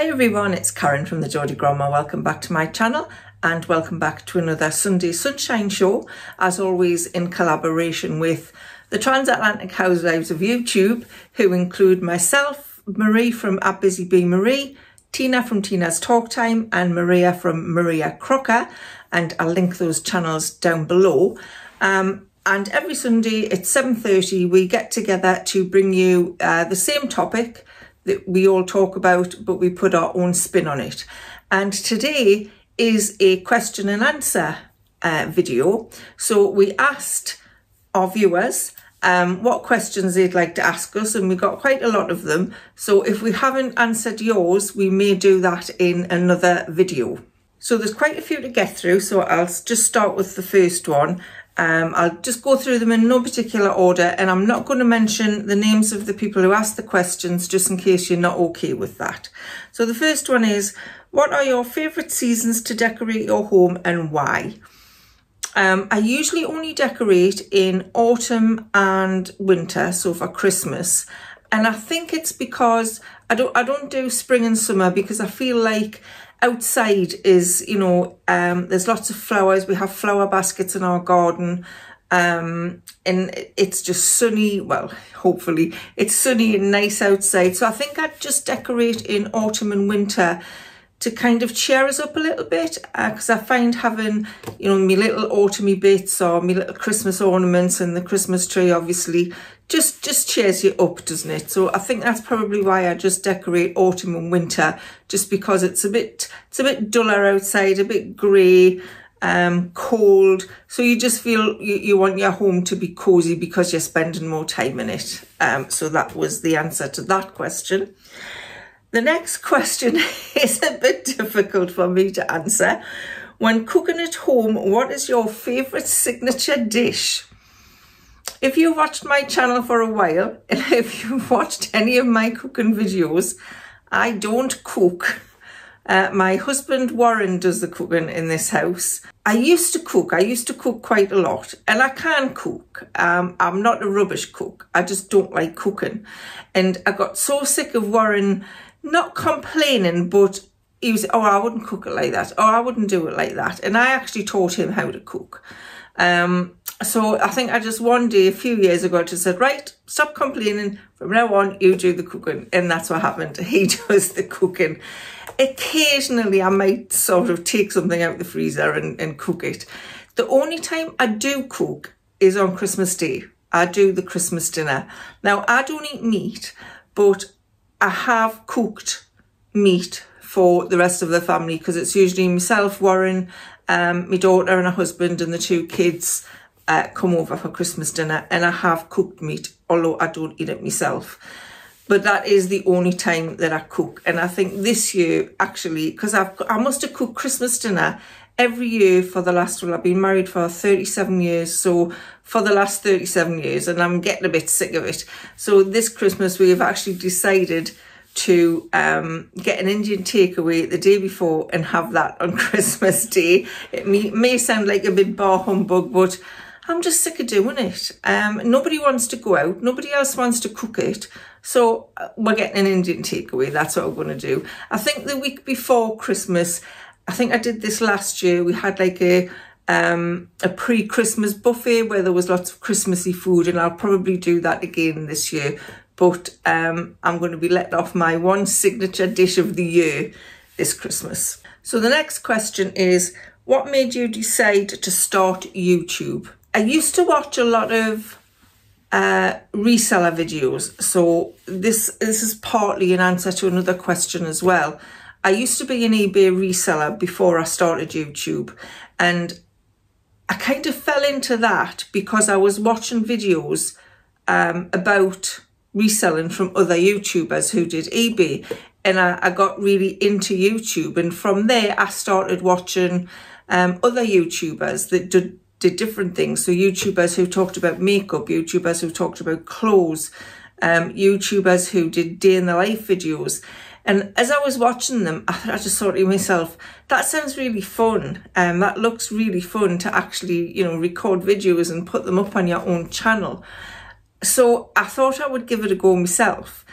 Hi everyone, it's Karen from the Geordie Grandma. Welcome back to my channel and welcome back to another Sunday Sunshine show, as always in collaboration with the Transatlantic Housewives of YouTube, who include myself, Marie from @BusyBeeMarie, Tina from Tina's Talk Time and Maria from Maria Crocker, and I'll link those channels down below. And every Sunday at 7:30 we get together to bring you the same topic that we all talk about, but we put our own spin on it. And today is a question and answer video. So we asked our viewers what questions they'd like to ask us, and we got quite a lot of them. So if we haven't answered yours, we may do that in another video. So there's quite a few to get through, so I'll just start with the first one. I'll just go through them in no particular order, and I'm not going to mention the names of the people who asked the questions just in case you're not okay with that. So the first one is, what are your favourite seasons to decorate your home and why? I usually only decorate in autumn and winter, so for Christmas. And I think it's because I don't do spring and summer, because I feel like outside is, you know, there's lots of flowers. We have flower baskets in our garden, and it's just sunny. Well, hopefully it's sunny and nice outside. So I think I'd just decorate in autumn and winter to kind of cheer us up a little bit, because I find having, you know, my little autumny bits or my little Christmas ornaments and the Christmas tree obviously just cheers you up, doesn't it? So I think that's probably why I just decorate autumn and winter, just because it's a bit duller outside, a bit grey, cold. So you just feel you want your home to be cosy because you're spending more time in it. So that was the answer to that question. The next question is a bit difficult for me to answer. When cooking at home, what is your favourite signature dish? If you've watched my channel for a while, and if you've watched any of my cooking videos, I don't cook. My husband Warren does the cooking in this house. I used to cook quite a lot, and I can cook. I'm not a rubbish cook. I just don't like cooking. And I got so sick of Warren not complaining, but he was, oh, I wouldn't cook it like that. Oh, I wouldn't do it like that. And I actually taught him how to cook. So I think I just one day a few years ago just said, right, stop complaining. From now on, you do the cooking. And that's what happened. He does the cooking. Occasionally, I might sort of take something out of the freezer and cook it. The only time I do cook is on Christmas Day. I do the Christmas dinner. Now, I don't eat meat, but I have cooked meat for the rest of the family, because it's usually myself, Warren, my daughter and her husband and the two kids come over for Christmas dinner, and I have cooked meat, although I don't eat it myself. But that is the only time that I cook. And I think this year, actually, because I must have cooked Christmas dinner every year for the last, well, I've been married for 37 years, so for the last 37 years, and I'm getting a bit sick of it. So this Christmas we have actually decided to get an Indian takeaway the day before and have that on Christmas Day. It may sound like a bit bar humbug, but I'm just sick of doing it. Nobody wants to go out. Nobody else wants to cook it. So we're getting an Indian takeaway. That's what we're going to do. I think the week before Christmas, I think I did this last year, we had like a pre-Christmas buffet where there was lots of Christmassy food, and I'll probably do that again this year. But I'm going to be letting off my one signature dish of the year this Christmas. So the next question is, what made you decide to start YouTube? I used to watch a lot of reseller videos, so this is partly an answer to another question as well. I used to be an eBay reseller before I started YouTube, and I kind of fell into that because I was watching videos about reselling from other YouTubers who did eBay, and I got really into YouTube, and from there I started watching other YouTubers that did different things. So YouTubers who talked about makeup, YouTubers who talked about clothes, YouTubers who did day in the life videos. And as I was watching them, I just thought to myself, that sounds really fun. That looks really fun to actually, you know, record videos and put them up on your own channel. So I thought I would give it a go myself.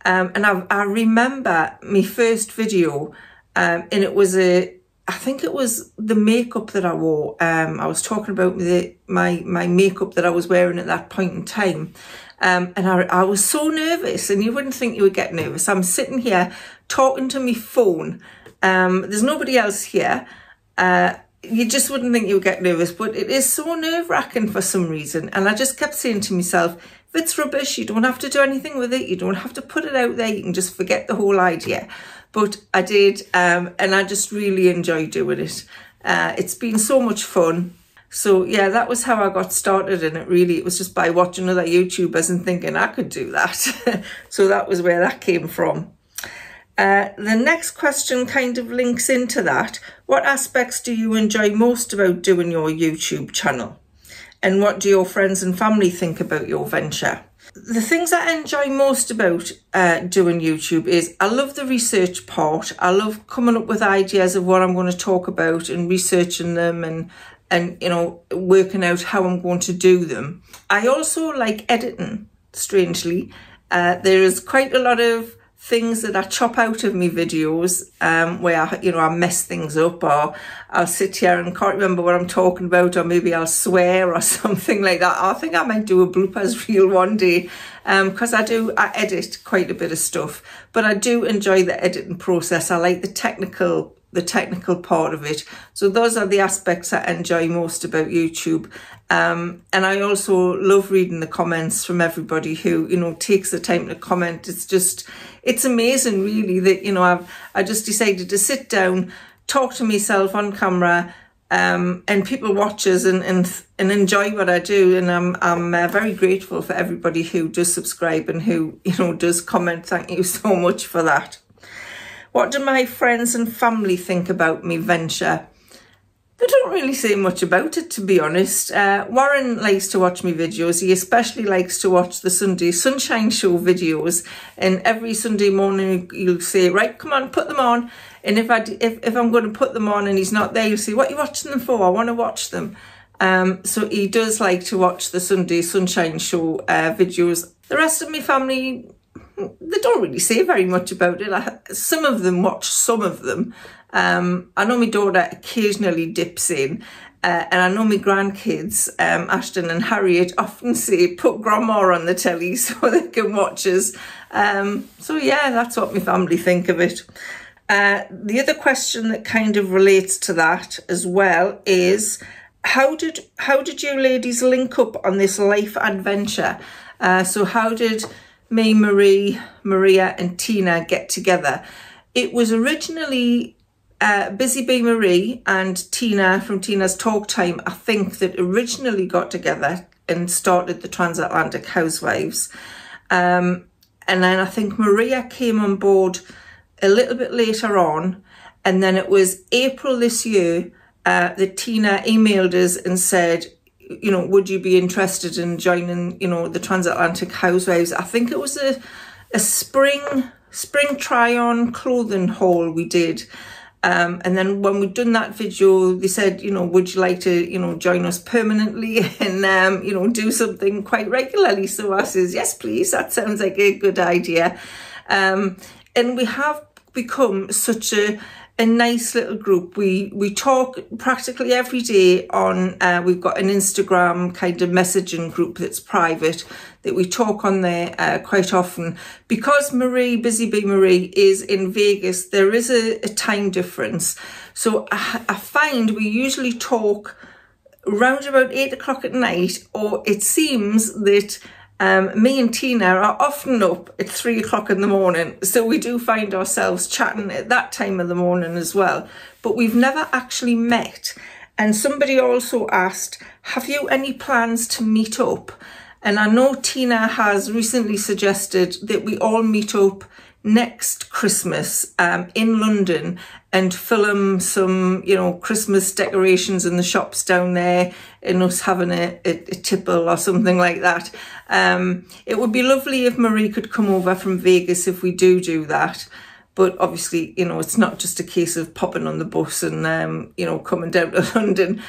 And I remember my first video, and it was I think it was the makeup that I wore. I was talking about my makeup that I was wearing at that point in time. And I was so nervous, and you wouldn't think you would get nervous. I'm sitting here talking to my phone. There's nobody else here. You just wouldn't think you would get nervous, but it is so nerve-wracking for some reason. And I just kept saying to myself, if it's rubbish, you don't have to do anything with it. You don't have to put it out there. You can just forget the whole idea. But I did, and I just really enjoyed doing it. It's been so much fun. So yeah, that was how I got started in it, really. It was just by watching other YouTubers and thinking I could do that. So that was where that came from. The next question kind of links into that. What aspects do you enjoy most about doing your YouTube channel? And what do your friends and family think about your venture? The things I enjoy most about doing YouTube is I love the research part. I love coming up with ideas of what I'm going to talk about and researching them and you know, working out how I'm going to do them. I also like editing, strangely. There is quite a lot of things that I chop out of my videos where I mess things up, or I'll sit here and can't remember what I'm talking about, or maybe I'll swear or something like that. I think I might do a bloopers reel one day, because I edit quite a bit of stuff, but I do enjoy the editing process. I like the technical part of it. So those are the aspects I enjoy most about YouTube. And I also love reading the comments from everybody who, takes the time to comment. It's amazing, really, that, I just decided to sit down, talk to myself on camera, and people watch us and enjoy what I do. And I'm very grateful for everybody who does subscribe and who, does comment. Thank you so much for that. What do my friends and family think about me venture? They don't really say much about it, to be honest. Warren likes to watch my videos. He especially likes to watch the Sunday Sunshine Show videos. And every Sunday morning, he'll say, right, come on, put them on. And if I'm going to put them on and he's not there, he'll say, what are you watching them for? I want to watch them. So he does like to watch the Sunday Sunshine Show videos. The rest of my family, they don't really say very much about it. Some of them watch some of them. I know my daughter occasionally dips in, and I know my grandkids, Ashton and Harriet, often say, put grandma on the telly so they can watch us. So yeah, that's what my family think of it. The other question that kind of relates to that as well is, how did you ladies link up on this life adventure? So how did me, Maria and Tina get together? It was originally Busy Bee Marie and Tina from Tina's Talk Time, I think, that originally got together and started the Transatlantic Housewives. And then I think Maria came on board a little bit later on. And then it was April this year that Tina emailed us and said, would you be interested in joining, the Transatlantic Housewives? I think it was a spring try-on clothing haul we did. And then when we'd done that video, they said, would you like to, join us permanently and, do something quite regularly? So I says, yes, please. That sounds like a good idea. And we have become such a nice little group. We talk practically every day on, we've got an Instagram kind of messaging group that's private that we talk on there quite often. Because Busy Bee Marie is in Vegas, there is a time difference. So I find we usually talk around about 8 o'clock at night, or it seems that me and Tina are often up at 3 o'clock in the morning. So we do find ourselves chatting at that time of the morning as well. But we've never actually met. And somebody also asked, have you any plans to meet up? And I know Tina has recently suggested that we all meet up next Christmas in London and film some, Christmas decorations in the shops down there, and us having a tipple or something like that. It would be lovely if Marie could come over from Vegas if we do that. But obviously, it's not just a case of popping on the bus and, coming down to London.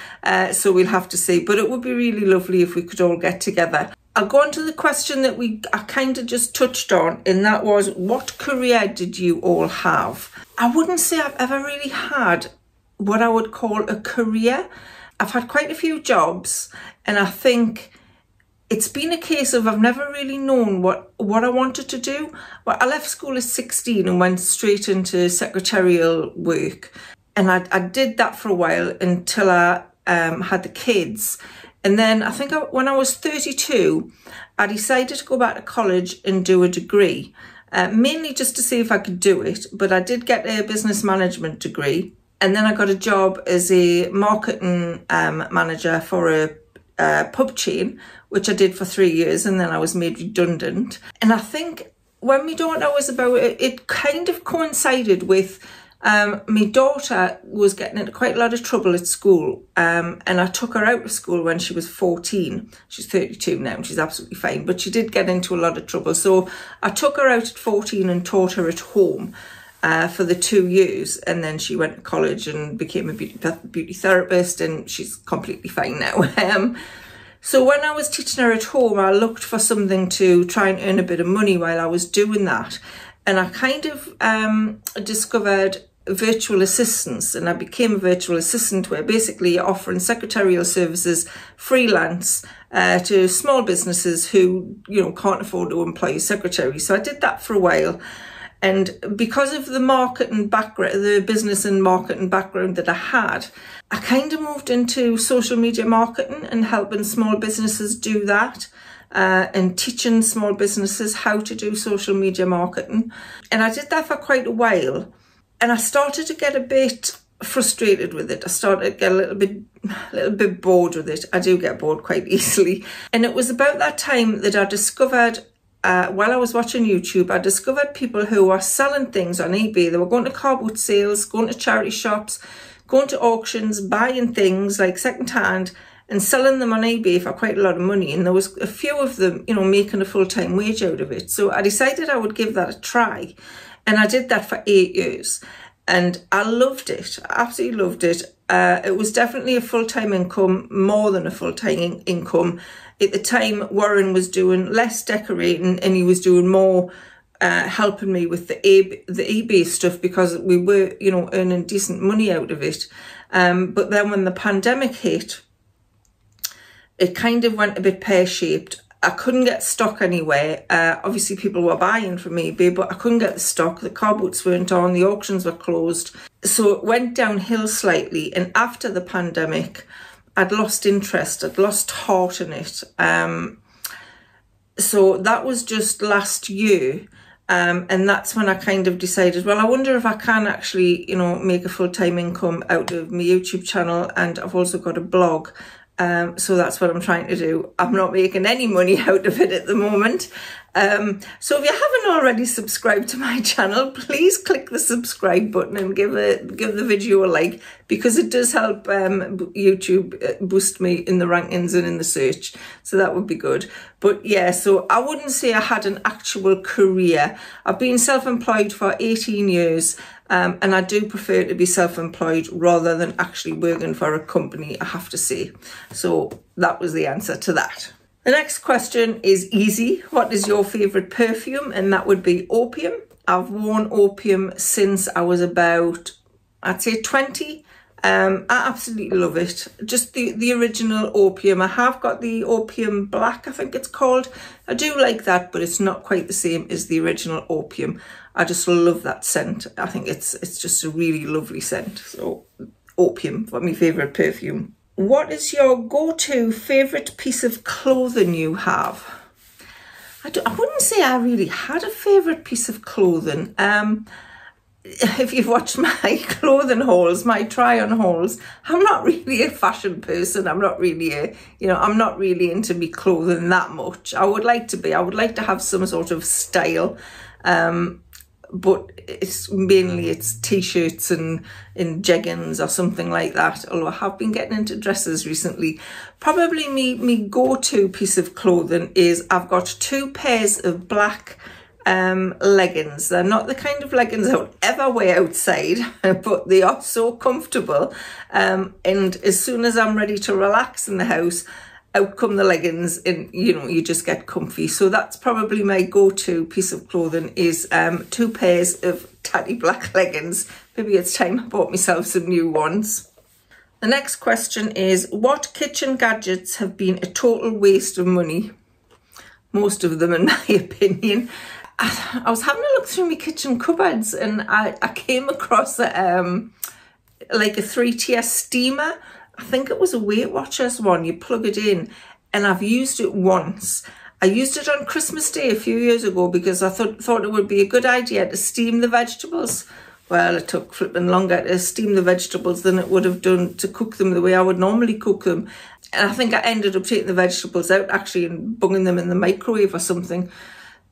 So we'll have to see. But it would be really lovely if we could all get together. I'll go on to the question that I kind of just touched on, and that was, what career did you all have? I wouldn't say I've ever really had what I would call a career. I've had quite a few jobs, and I think it's been a case of I've never really known what I wanted to do. Well, I left school at 16 and went straight into secretarial work. And I did that for a while until I had the kids. And then I think when I was 32, I decided to go back to college and do a degree, mainly just to see if I could do it. But I did get a business management degree. And then I got a job as a marketing manager for a pub chain, which I did for 3 years, and then I was made redundant. And I think when my daughter was about it kind of coincided with my daughter was getting into quite a lot of trouble at school, and I took her out of school when she was 14. She's 32 now and she's absolutely fine, but she did get into a lot of trouble. So I took her out at 14 and taught her at home for the 2 years, and then she went to college and became a beauty therapist, and she's completely fine now. So when I was teaching her at home, I looked for something to try and earn a bit of money while I was doing that. And I kind of discovered virtual assistants, and I became a virtual assistant, where basically you're offering secretarial services freelance to small businesses who, you know, can't afford to employ a secretary. So I did that for a while. And because of the marketing background, the business and marketing background that I had, I kind of moved into social media marketing and helping small businesses do that, and teaching small businesses how to do social media marketing. And I did that for quite a while. And I started to get a bit frustrated with it. I started to get a little bit bored with it. I do get bored quite easily. And it was about that time that I discovered, while I was watching YouTube, I discovered people who were selling things on eBay. They were going to car boot sales, going to charity shops, going to auctions, buying things like secondhand and selling them on eBay for quite a lot of money. And there was a few of them, you know, making a full-time wage out of it. So I decided I would give that a try. And I did that for 8 years. And I loved it. I absolutely loved it. It was definitely a full-time income, more than a full-time income. At the time, Warren was doing less decorating and he was doing more helping me with the eBay stuff, because we were, you know, earning decent money out of it. But then when the pandemic hit, it kind of went a bit pear-shaped. I couldn't get stock anywhere. Obviously, people were buying from eBay, but I couldn't get the stock. The car boots weren't on. The auctions were closed. So it went downhill slightly. And after the pandemic, I'd lost interest. I'd lost heart in it. So that was just last year. And that's when I kind of decided, well, I wonder if I can actually, you know, make a full-time income out of my YouTube channel. And I've also got a blog. So that's what I'm trying to do. I'm not making any money out of it at the moment. So if you haven't already subscribed to my channel, please click the subscribe button and give the video a like, because it does help YouTube boost me in the rankings and in the search. So that would be good. But yeah, so I wouldn't say I had an actual career. I've been self-employed for 18 years. And I do prefer to be self-employed rather than actually working for a company, I have to say. So that was the answer to that. The next question is easy. What is your favourite perfume? And that would be Opium. I've worn Opium since I was about, I'd say 20. I absolutely love it. Just the original Opium. I have got the Opium Black, I think it's called. I do like that, but it's not quite the same as the original Opium. I just love that scent. I think it's just a really lovely scent. So Opium, for my favourite perfume. What is your go-to favourite piece of clothing you have? I wouldn't say I really had a favourite piece of clothing. If you've watched my clothing hauls, my try-on hauls, I'm not really a fashion person. I'm not really I'm not really into me clothing that much. I would like to be. I would like to have some sort of style. But it's mainly t-shirts and jeggings or something like that. Although I have been getting into dresses recently. Probably me go-to piece of clothing is I've got 2 pairs of black leggings. They're not the kind of leggings I would ever wear outside, but they are so comfortable. And as soon as I'm ready to relax in the house, out come the leggings, and you know, you just get comfy. So that's probably my go-to piece of clothing, is 2 pairs of tatty black leggings. Maybe it's time I bought myself some new ones. The next question is, what kitchen gadgets have been a total waste of money? Most of them, in my opinion. I was having a look through my kitchen cupboards, and I came across like a 3-tier steamer. I think it was a Weight Watchers one. You plug it in, and I've used it once. I used it on Christmas Day a few years ago because I thought it would be a good idea to steam the vegetables. Well, it took flipping longer to steam the vegetables than it would have done to cook them the way I would normally cook them. And I think I ended up taking the vegetables out actually and bunging them in the microwave or something.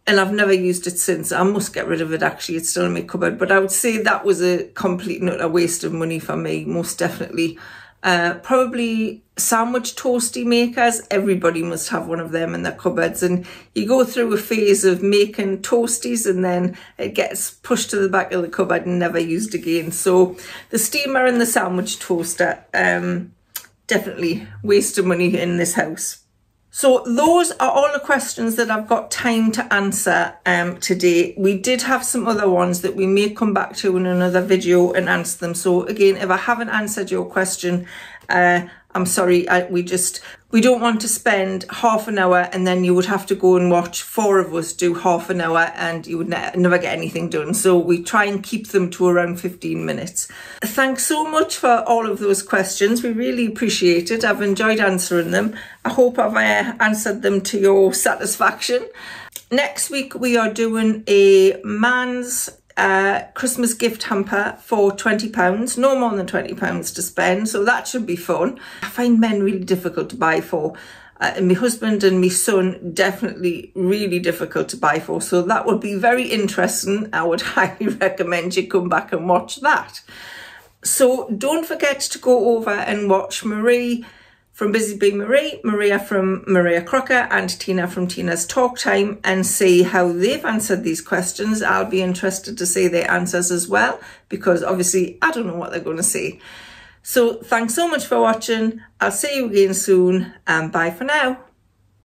And I've never used it since. I must get rid of it actually. It's still in my cupboard. But I would say that was a complete and utter waste of money for me, most definitely. Probably sandwich toasty makers. Everybody must have one of them in their cupboards, and you go through a phase of making toasties and then it gets pushed to the back of the cupboard and never used again. So the steamer and the sandwich toaster, definitely waste of money in this house. So those are all the questions that I've got time to answer today. We did have some other ones that we may come back to in another video and answer them. So again, if I haven't answered your question, I'm sorry. We don't want to spend half an hour and then you would have to go and watch 4 of us do half an hour and you would never get anything done. So we try and keep them to around 15 minutes. Thanks so much for all of those questions. We really appreciate it. I've enjoyed answering them. I hope I've answered them to your satisfaction. Next week we are doing a man's Christmas gift hamper for £20, no more than £20 to spend, so that should be fun. I find men really difficult to buy for, and my husband and my son definitely really difficult to buy for, so that would be very interesting. I would highly recommend you come back and watch that. So don't forget to go over and watch Marie from Busy Bee Marie, Maria from Maria Crocker, and Tina from Tina's Talk Time, and see how they've answered these questions. I'll be interested to see their answers as well, because obviously I don't know what they're going to say. So thanks so much for watching. I'll see you again soon, and bye for now.